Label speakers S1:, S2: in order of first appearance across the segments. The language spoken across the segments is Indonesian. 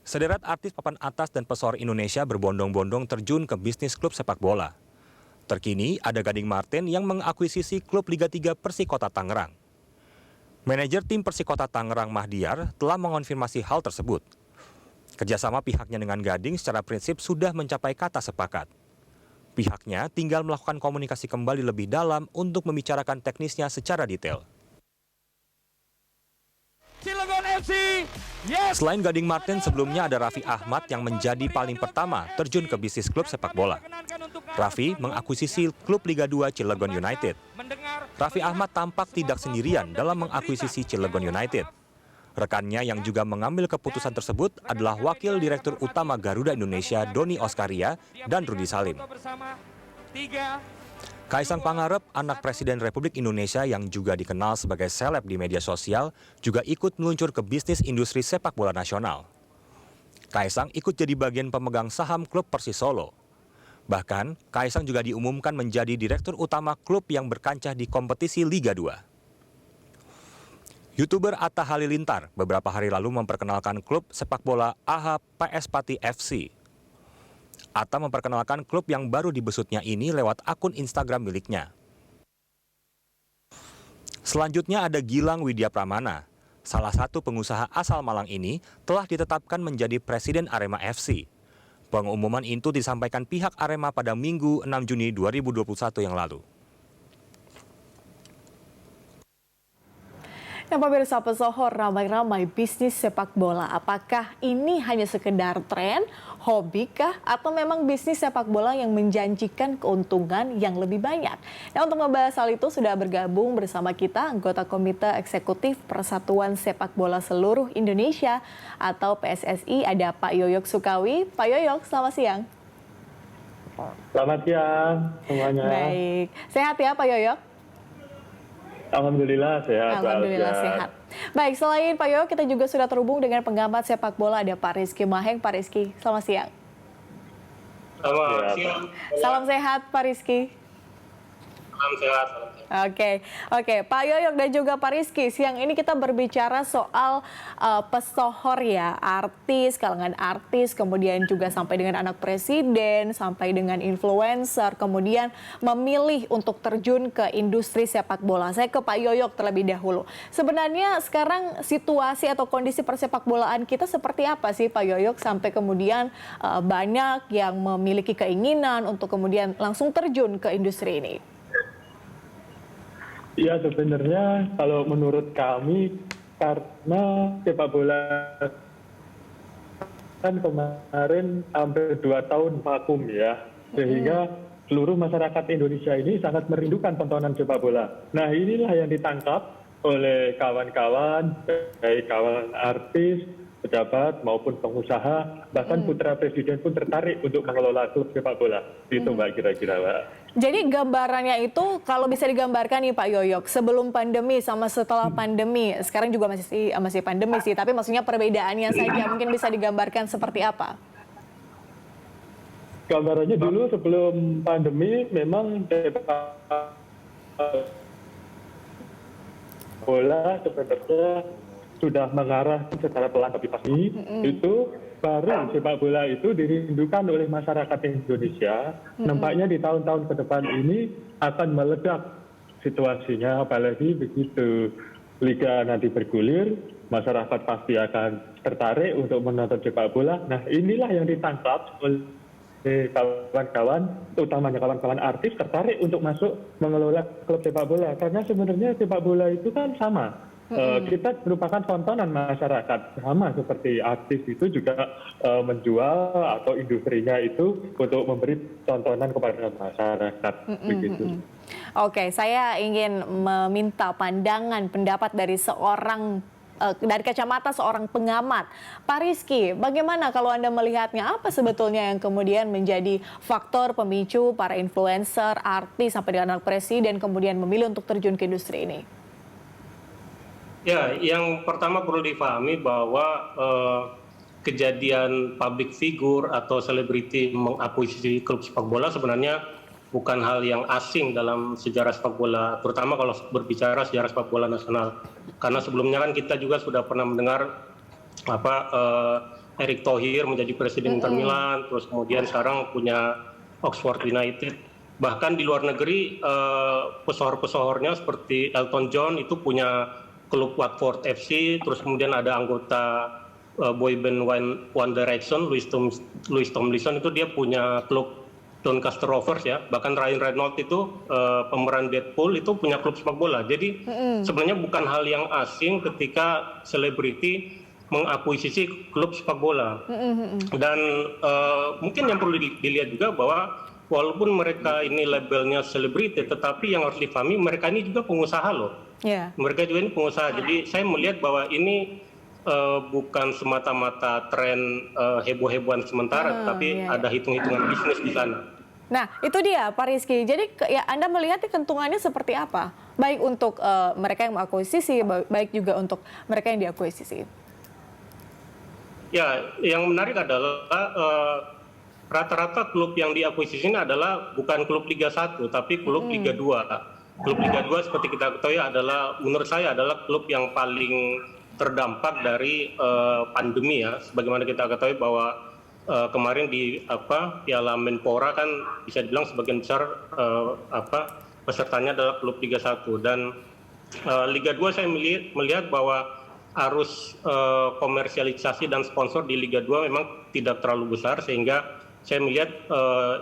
S1: Sederet artis papan atas dan pesohor Indonesia berbondong-bondong terjun ke bisnis klub sepak bola. Terkini, ada Gading Marten yang mengakuisisi klub Liga 3 Persikota Tangerang. Manajer tim Persikota Tangerang Mahdiar telah mengonfirmasi hal tersebut. Kerjasama pihaknya dengan Gading secara prinsip sudah mencapai kata sepakat. Pihaknya tinggal melakukan komunikasi kembali lebih dalam untuk membicarakan teknisnya secara detail. Selain Gading Marten, sebelumnya ada Raffi Ahmad yang menjadi paling pertama terjun ke bisnis klub sepak bola. Raffi mengakuisisi klub Liga 2 Cilegon United. Raffi Ahmad tampak tidak sendirian dalam mengakuisisi Cilegon United. Rekannya yang juga mengambil keputusan tersebut adalah Wakil Direktur Utama Garuda Indonesia Doni Oskaria dan Rudi Salim. Kaisang Pangarep, anak Presiden Republik Indonesia yang juga dikenal sebagai seleb di media sosial, juga ikut meluncur ke bisnis industri sepak bola nasional. Kaisang ikut jadi bagian pemegang saham klub Persis Solo. Bahkan, Kaisang juga diumumkan menjadi Direktur Utama klub yang berkancah di kompetisi Liga 2. YouTuber Atta Halilintar beberapa hari lalu memperkenalkan klub sepak bola AHA PS Pati FC. Atta memperkenalkan klub yang baru dibesutnya ini lewat akun Instagram miliknya. Selanjutnya ada Gilang Widya Pramana. Salah satu pengusaha asal Malang ini telah ditetapkan menjadi Presiden Arema FC. Pengumuman itu disampaikan pihak Arema pada Minggu 6 Juni 2021 yang lalu.
S2: Yang pemirsa, pesohor ramai-ramai bisnis sepak bola. Apakah ini hanya sekedar tren, hobi kah, atau memang bisnis sepak bola yang menjanjikan keuntungan yang lebih banyak? Nah, untuk membahas hal itu sudah bergabung bersama kita anggota Komite Eksekutif Persatuan Sepak Bola Seluruh Indonesia atau PSSI, ada Pak Yoyok Sukawi. Pak Yoyok, selamat siang.
S3: Selamat siang semuanya.
S2: Baik, sehat ya Pak Yoyok?
S3: Alhamdulillah sehat.
S2: Alhamdulillah sehat. Baik, selain Pak Yoyok, kita juga sudah terhubung dengan pengamat sepak bola, ada Pak Rizky Maheng. Pak Rizky, selamat siang.
S4: Selamat siang.
S2: Salam sehat Pak Rizky.
S4: Salam sehat.
S2: Oke, Pak Yoyok dan juga Pak Rizky, siang ini kita berbicara soal pesohor ya, artis, kalangan artis, kemudian juga sampai dengan anak presiden, sampai dengan influencer, kemudian memilih untuk terjun ke industri sepak bola. Saya ke Pak Yoyok terlebih dahulu. Sebenarnya sekarang situasi atau kondisi persepak bolaan kita seperti apa sih Pak Yoyok sampai kemudian banyak yang memiliki keinginan untuk kemudian langsung terjun ke industri ini?
S3: Ya, sebenarnya kalau menurut kami karena sepak bola kan kemarin hampir 2 tahun vakum ya, sehingga seluruh masyarakat Indonesia ini sangat merindukan tontonan sepak bola. Nah, inilah yang ditangkap oleh kawan-kawan, baik kawan artis, pejabat maupun pengusaha, bahkan putra presiden pun tertarik untuk mengelola klub sepak bola. Itu Mbak, kira-kira Mbak.
S2: Jadi gambarannya itu kalau bisa digambarkan nih Pak Yoyok, sebelum pandemi sama setelah pandemi, sekarang juga masih pandemi sih, tapi maksudnya perbedaannya saja mungkin bisa digambarkan seperti apa?
S3: Gambarannya dulu sebelum pandemi memang sepak bola sebenarnya sudah mengarah secara pelan tapi pasti. Itu baru sepak bola itu dirindukan oleh masyarakat Indonesia. Nampaknya di tahun-tahun ke depan ini akan meledak situasinya, apalagi begitu liga nanti bergulir, masyarakat pasti akan tertarik untuk menonton sepak bola. Nah, inilah yang ditangkap oleh kawan-kawan, utamanya kawan-kawan artis, tertarik untuk masuk mengelola klub sepak bola. Karena sebenarnya sepak bola itu kan sama. Kita merupakan tontonan masyarakat, sama seperti artis itu juga menjual atau industrinya itu untuk memberi tontonan kepada masyarakat. Begitu.
S2: Oke, saya ingin meminta pandangan pendapat dari dari kacamata seorang pengamat. Pak Rizky, bagaimana kalau Anda melihatnya, apa sebetulnya yang kemudian menjadi faktor pemicu para influencer, artis, sampai dengan anak presiden kemudian memilih untuk terjun ke industri ini?
S4: Ya, yang pertama perlu dipahami bahwa kejadian public figure atau selebriti mengakuisisi klub sepak bola sebenarnya bukan hal yang asing dalam sejarah sepak bola, terutama kalau berbicara sejarah sepak bola nasional. Karena sebelumnya kan kita juga sudah pernah mendengar Erick Thohir menjadi presiden Inter Milan, terus kemudian sekarang punya Oxford United. Bahkan di luar negeri pesohor-pesohornya seperti Elton John itu punya klub Watford FC, terus kemudian ada anggota boyband One Direction, Louis Tomlinson itu dia punya klub Doncaster Rovers ya. Bahkan Ryan Reynolds itu pemeran Deadpool itu punya klub sepak bola. Jadi sebenarnya bukan hal yang asing ketika selebriti mengakuisisi klub sepak bola. Dan mungkin yang perlu dilihat juga bahwa walaupun mereka ini labelnya selebriti, tetapi yang harus difahami mereka ini juga pengusaha loh.
S2: Yeah.
S4: Mereka juga ini pengusaha. Jadi saya melihat bahwa ini bukan semata-mata tren heboh-hebohan sementara, tapi ada hitung-hitungan bisnis di sana.
S2: Nah, itu dia Pak Rizky. Jadi ya Anda melihat keuntungannya seperti apa? Baik untuk mereka yang mengakuisisi, baik juga untuk mereka yang diakuisisi.
S4: Ya, yang menarik adalah rata-rata klub yang diakuisisi ini adalah bukan klub Liga 1, tapi klub Liga 2. Klub Liga 2 seperti kita ketahui adalah, menurut saya adalah klub yang paling terdampak dari pandemi ya. Sebagaimana kita ketahui bahwa kemarin di Piala Menpora kan bisa dibilang sebagian besar pesertanya adalah klub Liga 1, dan Liga 2 saya melihat bahwa arus komersialisasi dan sponsor di Liga 2 memang tidak terlalu besar, sehingga saya melihat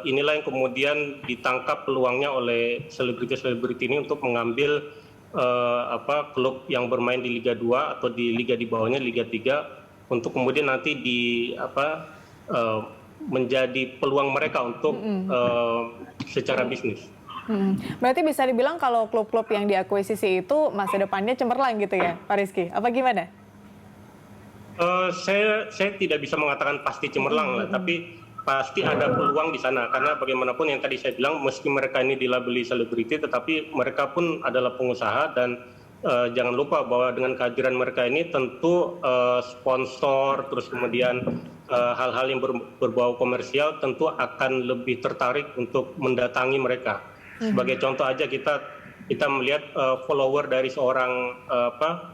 S4: inilah yang kemudian ditangkap peluangnya oleh selebriti-selebriti ini untuk mengambil klub yang bermain di Liga 2 atau di liga di bawahnya Liga 3 untuk kemudian nanti menjadi peluang mereka untuk secara bisnis.
S2: Berarti bisa dibilang kalau klub-klub yang diakuisisi itu masa depannya cemerlang gitu ya, Pak Rizky? Apa gimana?
S4: Saya tidak bisa mengatakan pasti cemerlang lah, tapi pasti ada peluang di sana, karena bagaimanapun yang tadi saya bilang, meski mereka ini dilabeli selebriti, tetapi mereka pun adalah pengusaha, dan jangan lupa bahwa dengan kehadiran mereka ini tentu sponsor, terus kemudian hal-hal yang berbau komersial tentu akan lebih tertarik untuk mendatangi mereka. Sebagai contoh aja kita melihat follower dari seorang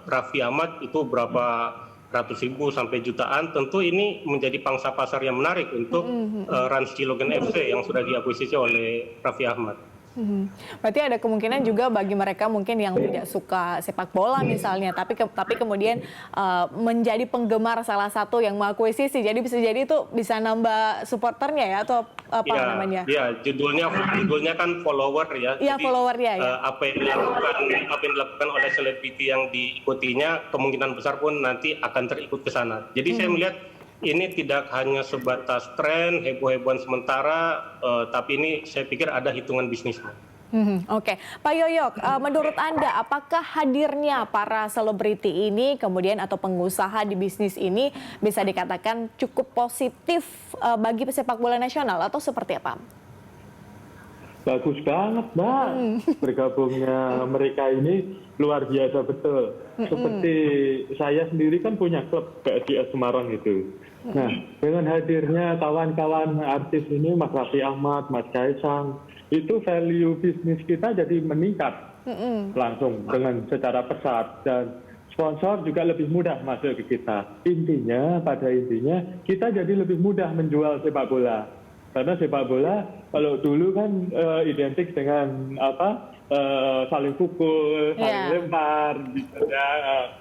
S4: Raffi Ahmad itu berapa ratus ribu sampai jutaan, tentu ini menjadi pangsa pasar yang menarik untuk Rans Cilegon FC yang sudah diakuisisi oleh Raffi Ahmad.
S2: Berarti ada kemungkinan juga bagi mereka mungkin yang tidak suka sepak bola misalnya, tapi kemudian menjadi penggemar salah satu yang mengakuisisi, jadi bisa jadi itu bisa nambah supporternya ya, atau apa namanya?
S4: Iya, judulnya kan follower ya.
S2: Iya, follower ya.
S4: Apa yang dilakukan oleh selebriti yang diikutinya kemungkinan besar pun nanti akan terikut ke sana. Jadi saya melihat ini tidak hanya sebatas tren, heboh-hebohan sementara, tapi ini saya pikir ada hitungan bisnisnya.
S2: Oke, Pak Yoyok, menurut Anda apakah hadirnya para selebriti ini kemudian atau pengusaha di bisnis ini bisa dikatakan cukup positif bagi sepak bola nasional atau seperti apa?
S3: Bagus banget, Mbak. Bergabungnya mereka ini luar biasa betul. Seperti saya sendiri kan punya klub PSIS Semarang itu. Nah, dengan hadirnya kawan-kawan artis ini, Mas Raffi Ahmad, Mas Kaisang, itu value bisnis kita jadi meningkat langsung dengan secara pesat, dan sponsor juga lebih mudah masuk ke kita. Pada intinya kita jadi lebih mudah menjual sepak bola. Karena sepak bola kalau dulu kan identik dengan saling pukul, saling lempar, gitu ya.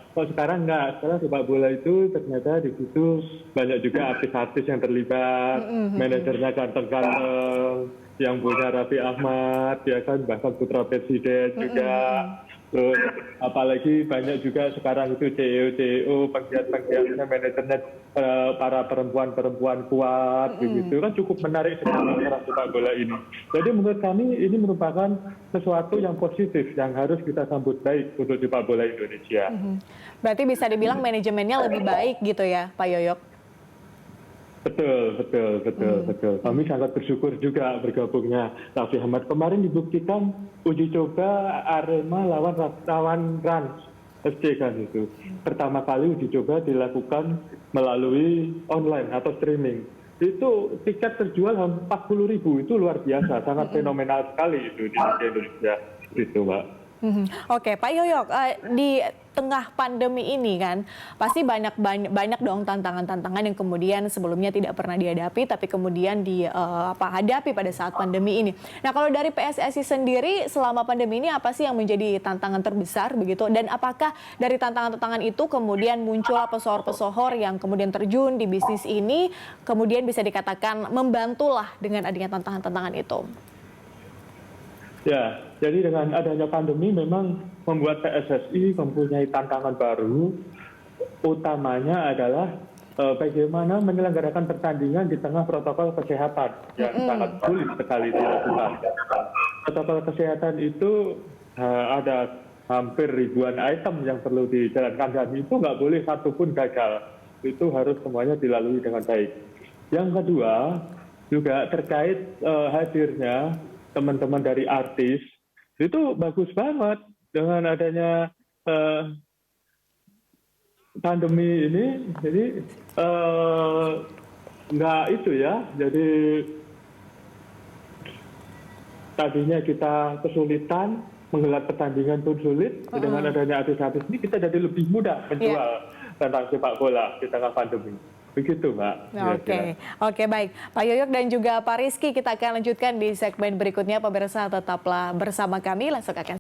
S3: Kalau sekarang enggak, sekarang sepak bola itu ternyata di situ banyak juga artis-artis yang terlibat, manajernya ganteng-ganteng, yang punya Raffi Ahmad, ya kan, bahkan putra presiden juga. Terus apalagi banyak juga sekarang itu CEO, penggiat-penggiatnya, manajernya para perempuan-perempuan kuat, begitu kan cukup menarik sekali sepak bola ini. Jadi menurut kami ini merupakan sesuatu yang positif yang harus kita sambut baik untuk sepak bola Indonesia.
S2: Berarti bisa dibilang manajemennya lebih baik gitu ya, Pak Yoyok?
S3: Betul. Kami sangat bersyukur juga bergabungnya Raffi Ahmad. Kemarin dibuktikan uji coba Arema lawan Rans FC kan itu. Pertama kali uji coba dilakukan melalui online atau streaming. Itu tiket terjual 40.000, itu luar biasa, sangat fenomenal sekali itu di Indonesia. Itu, Mbak.
S2: Oke, Pak Yoyok, di tengah pandemi ini kan pasti banyak dong tantangan-tantangan yang kemudian sebelumnya tidak pernah dihadapi tapi kemudian hadapi pada saat pandemi ini. Nah, kalau dari PSSI sendiri selama pandemi ini apa sih yang menjadi tantangan terbesar begitu, dan apakah dari tantangan-tantangan itu kemudian muncul pesohor-pesohor yang kemudian terjun di bisnis ini kemudian bisa dikatakan membantulah dengan adanya tantangan-tantangan itu?
S3: Ya, jadi dengan adanya pandemi memang membuat PSSI mempunyai tantangan baru, utamanya adalah bagaimana menyelenggarakan pertandingan di tengah protokol kesehatan yang sangat sulit sekali dilakukan. Protokol kesehatan itu ada hampir ribuan item yang perlu dijalankan, dan itu nggak boleh satupun gagal. Itu harus semuanya dilalui dengan baik. Yang kedua, juga terkait hadirnya teman-teman dari artis, itu bagus banget dengan adanya pandemi ini. Jadi nggak itu ya, jadi tadinya kita kesulitan menggelar pertandingan pun sulit, dengan adanya artis-artis ini kita jadi lebih mudah menjual tentang sepak bola di tengah pandemi. Begitu, Mbak.
S2: Oke, baik. Pak Yoyok dan juga Pak Rizky, kita akan lanjutkan di segmen berikutnya. Pemirsa, tetaplah bersama kami. Langsung akan